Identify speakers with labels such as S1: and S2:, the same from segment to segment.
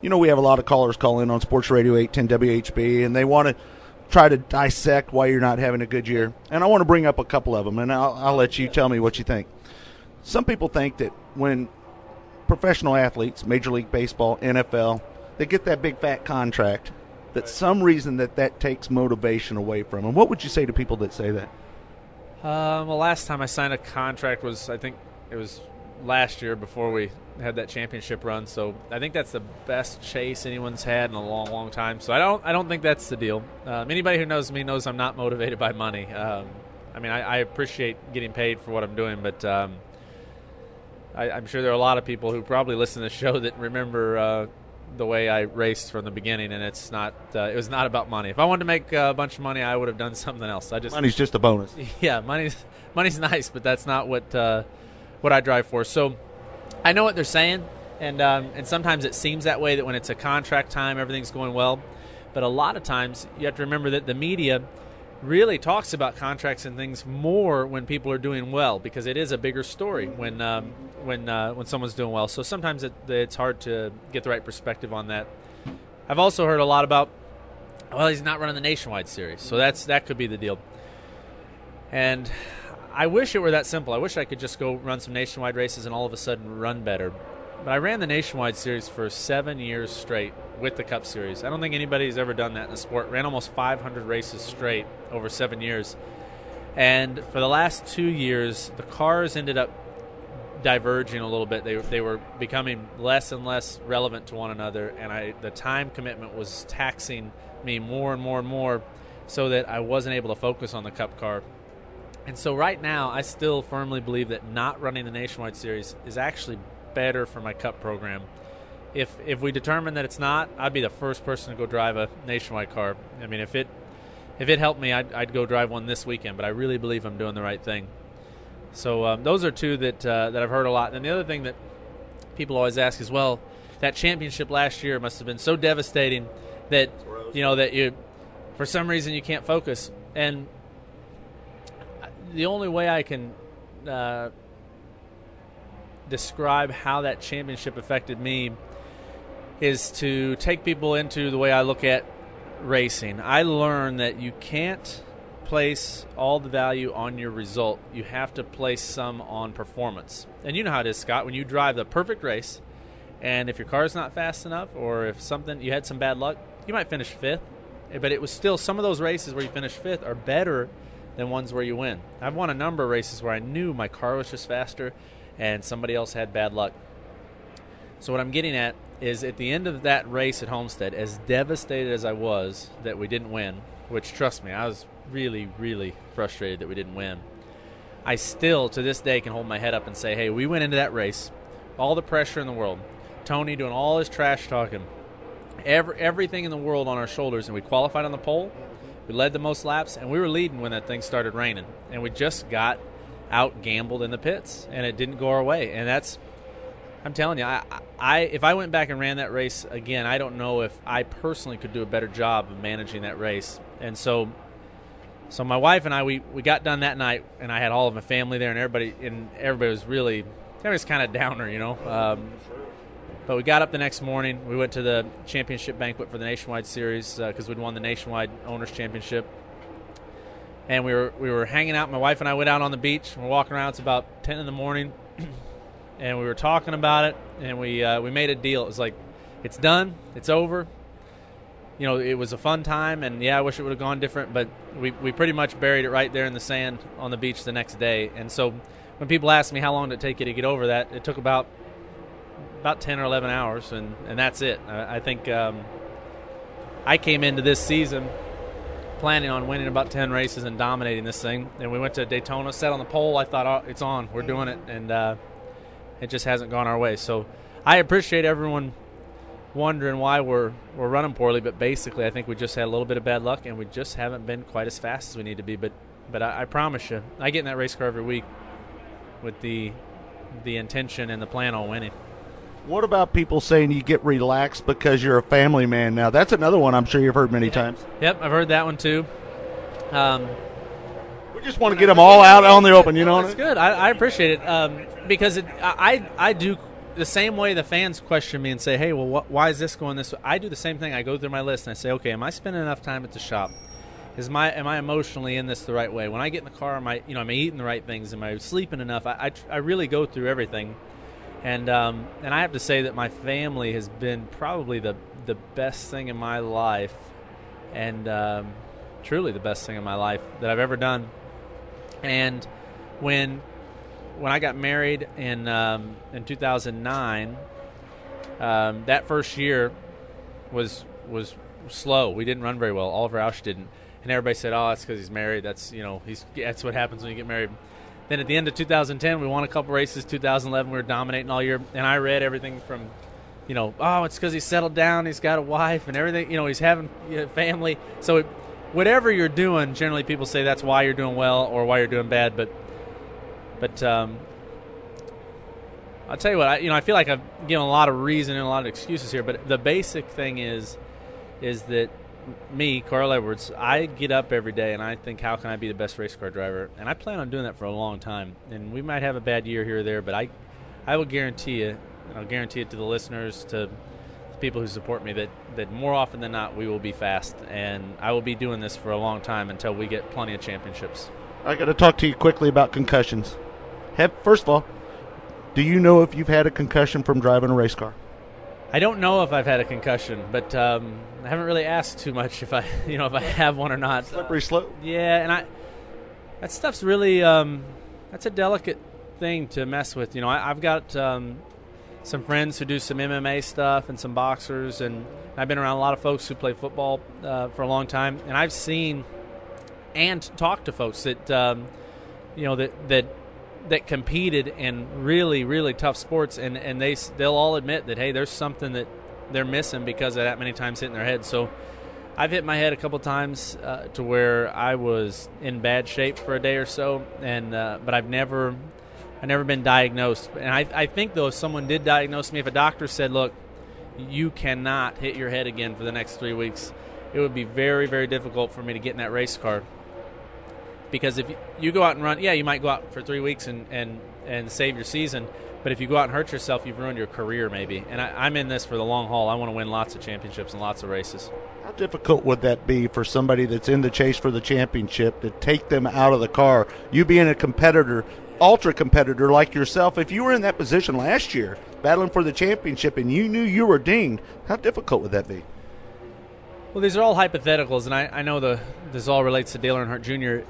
S1: You know, we have a lot of callers call in on Sports Radio 810 WHB, and they want to try to dissect why you're not having a good year. And I want to bring up a couple of them, and I'll let you tell me what you think. Some people think that when professional athletes, Major League Baseball, NFL, they get that big fat contract, that some reason that takes motivation away from them. What would you say to people that say that?
S2: Well, last time I signed a contract was, I think it was last year before we had that championship run. So I think that's the best chase anyone's had in a long, long time. So I don't think that's the deal. Anybody who knows me knows I'm not motivated by money. I mean, I appreciate getting paid for what I'm doing, but I'm sure there are a lot of people who probably listen to the show that remember the way I raced from the beginning, and it's not. It was not about money. If I wanted to make a bunch of money, I would have done something else.
S1: Money's just a bonus.
S2: Yeah, money's nice, but that's not what I drive for. So I know what they're saying, and sometimes it seems that way, that when it's a contract time, everything's going well. But a lot of times you have to remember that the media really talks about contracts and things more when people are doing well, because it is a bigger story when someone's doing well. So sometimes it's hard to get the right perspective on that. I've also heard a lot about, well, he's not running the Nationwide Series, so that could be the deal. And I wish it were that simple. I wish I could just go run some nationwide races and all of a sudden run better. But I ran the Nationwide Series for 7 years straight with the Cup Series. I don't think anybody's ever done that in the sport. Ran almost 500 races straight over 7 years. And for the last 2 years, the cars ended up diverging a little bit. They were becoming less and less relevant to one another, and the time commitment was taxing me more and more and more, so that I wasn't able to focus on the Cup car. And so right now, I still firmly believe that not running the Nationwide Series is actually better for my Cup program. If we determine that it's not, I'd be the first person to go drive a Nationwide car. I mean, if it helped me, I'd go drive one this weekend. But I really believe I'm doing the right thing. So those are two that I've heard a lot. And the other thing that people always ask is, well, that championship last year must have been so devastating that that you, for some reason, you can't focus. And the only way I can describe how that championship affected me is to take people into the way I look at racing. I learned that you can't place all the value on your result. You have to place some on performance. And you know how it is, Scott, when you drive the perfect race, and if your car's not fast enough, or if you had some bad luck, you might finish fifth. But it was still, some of those races where you finish fifth are better than ones where you win. I've won a number of races where I knew my car was just faster and somebody else had bad luck. So what I'm getting at is, at the end of that race at Homestead, as devastated as I was that we didn't win, which, trust me, I was really, really frustrated that we didn't win, I still, to this day, can hold my head up and say, hey, we went into that race, all the pressure in the world, Tony doing all his trash talking, everything in the world on our shoulders, and we qualified on the pole. We led the most laps, and we were leading when that thing started raining. And we just got out-gambled in the pits, and it didn't go our way. And that's, I'm telling you, if I went back and ran that race again, I don't know if I personally could do a better job of managing that race. And so my wife and I, we got done that night, and I had all of my family there, and everybody was kind of downer, But we got up the next morning. We went to the championship banquet for the Nationwide Series because we'd won the Nationwide Owners Championship. And we were hanging out. My wife and I went out on the beach. We're walking around. It's about 10 in the morning. And we were talking about it. And we made a deal. It was like, it's done. It's over. It was a fun time. And, yeah, I wish it would have gone different. But we pretty much buried it right there in the sand on the beach the next day. And so when people ask me how long did it take you to get over that, it took about 10 or 11 hours, and that's it. I think I came into this season planning on winning about 10 races and dominating this thing. And we went to Daytona, sat on the pole. I thought, oh, it's on. We're doing it. And it just hasn't gone our way. So I appreciate everyone wondering why we're running poorly, but basically I think we just had a little bit of bad luck, and we just haven't been quite as fast as we need to be. But I promise you, I get in that race car every week with the intention and the plan on winning.
S1: What about people saying you get relaxed because you're a family man now? That's another one I'm sure you've heard many times.
S2: Yep, I've heard that one too.
S1: We just want to get them all out on the open,
S2: That's good. I appreciate it because I do the same way the fans question me and say, hey, well, why is this going this way? I do the same thing. I go through my list and I say, okay, am I spending enough time at the shop? Am I emotionally in this the right way? When I get in the car, am I eating the right things? Am I sleeping enough? I really go through everything. And I have to say that my family has been probably the best thing in my life, and truly the best thing in my life that I've ever done. And when I got married in 2009, that first year was slow. We didn't run very well. Oliver Ausch didn't, and everybody said, "Oh, that's because he's married. That's that's what happens when you get married." Then at the end of 2010, we won a couple races. 2011, we were dominating all year, and I read everything from, oh, it's because he's settled down, he's got a wife and everything. He's having family. So whatever you're doing, generally people say that's why you're doing well or why you're doing bad. But I'll tell you what, I feel like I've given a lot of reason and a lot of excuses here. But the basic thing is that me, Carl Edwards, I get up every day and I think, how can I be the best race car driver? And I plan on doing that for a long time. And we might have a bad year here or there, but I will guarantee you, and I'll guarantee it to the listeners, to the people who support me, that more often than not we will be fast. And I will be doing this for a long time until we get plenty of championships.
S1: I got to talk to you quickly about concussions. First of all, do you know if you've had a concussion from driving a race car?
S2: I don't know if I've had a concussion, but I haven't really asked too much if I have one or not.
S1: Slippery slope.
S2: Yeah, and that stuff's really that's a delicate thing to mess with. I've got some friends who do some MMA stuff and some boxers, and I've been around a lot of folks who play football for a long time, and I've seen and talked to folks that that competed in really, really tough sports, and they'll all admit that, hey, there's something that they're missing because of that many times hitting their head. So I've hit my head a couple times to where I was in bad shape for a day or so, and but I've never been diagnosed. And I think, though, if someone did diagnose me, if a doctor said, look, you cannot hit your head again for the next 3 weeks, it would be very, very difficult for me to get in that race car. Because if you go out and run, you might go out for 3 weeks and save your season. But if you go out and hurt yourself, you've ruined your career maybe. And I'm in this for the long haul. I want to win lots of championships and lots of races.
S1: How difficult would that be for somebody that's in the chase for the championship to take them out of the car? You being a competitor, ultra competitor like yourself, if you were in that position last year, battling for the championship, and you knew you were dinged, how difficult would that be?
S2: Well, these are all hypotheticals, and I know this all relates to Dale Earnhardt Jr.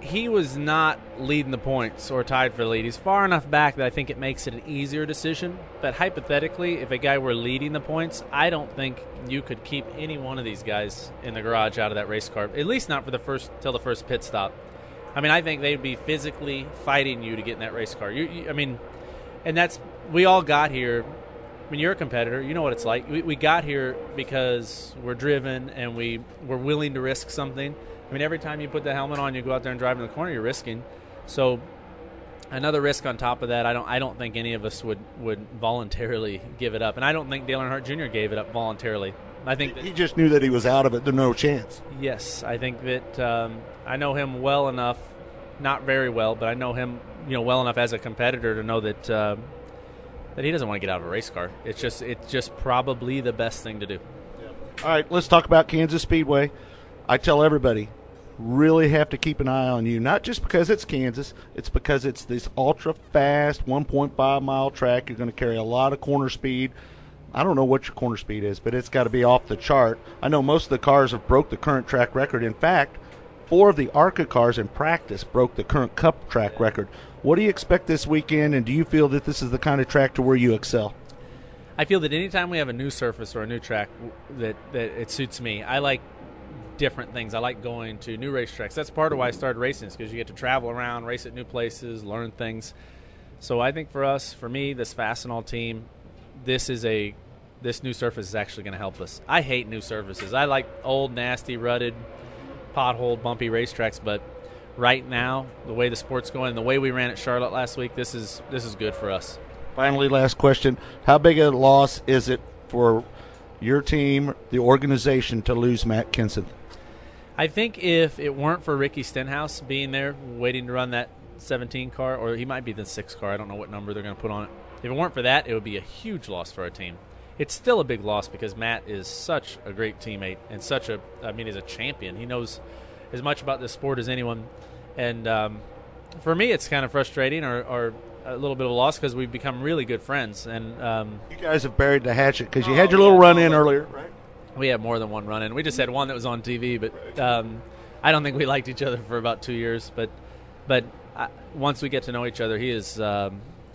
S2: He was not leading the points or tied for the lead. He's far enough back that I think it makes it an easier decision. But hypothetically, if a guy were leading the points, I don't think you could keep any one of these guys in the garage out of that race car, at least not for till the first pit stop. I mean, I think they'd be physically fighting you to get in that race car. And we all got here. I mean, you're a competitor. You know what it's like. We got here because we're driven and we're willing to risk something. I mean, every time you put the helmet on, you go out there and drive in the corner, you're risking. So another risk on top of that, I don't think any of us would voluntarily give it up. And I don't think Dale Earnhardt Jr. gave it up voluntarily. I think
S1: he just knew that he was out of it. There's no chance.
S2: Yes, I think that I know him well enough, not very well, but I know him well enough as a competitor to know that that he doesn't want to get out of a race car. It's just probably the best thing to do.
S1: Yeah. All right, let's talk about Kansas Speedway. I tell everybody, really have to keep an eye on you, not just because it's Kansas, it's because it's this ultra-fast 1.5-mile track. You're going to carry a lot of corner speed. I don't know what your corner speed is, but it's got to be off the chart. I know most of the cars have broke the current track record. In fact, 4 of the ARCA cars in practice broke the current Cup track record. What do you expect this weekend, and do you feel that this is the kind of track to where you excel?
S2: I feel that anytime we have a new surface or a new track, that it suits me. I like different things. I like going to new racetracks. That's part of why I started racing, is because you get to travel around, race at new places, learn things. So I think for me, this Fastenal team, this new surface is actually going to help us. I hate new surfaces. I like old, nasty, rutted, potholed, bumpy racetracks, but right now, the way the sport's going, the way we ran at Charlotte last week, this is good for us.
S1: Finally, last question. How big a loss is it for your team, the organization, to lose Matt Kinson?
S2: I think if it weren't for Ricky Stenhouse being there waiting to run that 17 car, or he might be the 6 car, I don't know what number they're going to put on it, If it weren't for that, it would be a huge loss for our team. It's still a big loss because Matt is such a great teammate and he's a champion. He knows as much about this sport as anyone. And for me, it's kind of frustrating or a little bit of a loss because we've become really good friends. And
S1: you guys have buried the hatchet because you had your little run-in earlier, right?
S2: We had more than one run-in. We just had one that was on TV, but I don't think we liked each other for about 2 years. But once we get to know each other, he is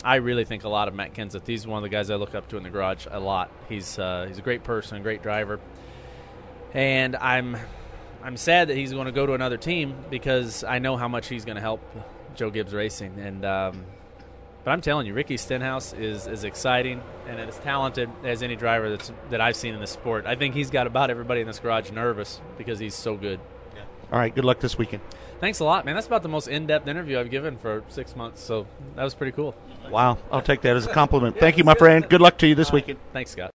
S2: I really think a lot of Matt Kenseth. He's one of the guys I look up to in the garage a lot. He's a great person, a great driver. And I'm sad that he's going to go to another team because I know how much he's going to help Joe Gibbs Racing. And but I'm telling you, Ricky Stenhouse is as exciting and as talented as any driver that I've seen in the sport. I think he's got about everybody in this garage nervous because he's so good.
S1: Yeah. All right, good luck this weekend.
S2: Thanks a lot, man. That's about the most in-depth interview I've given for 6 months, so that was pretty cool.
S1: Wow, I'll take that as a compliment. Thank you, my friend. Good luck to you this weekend.
S2: Thanks, Scott.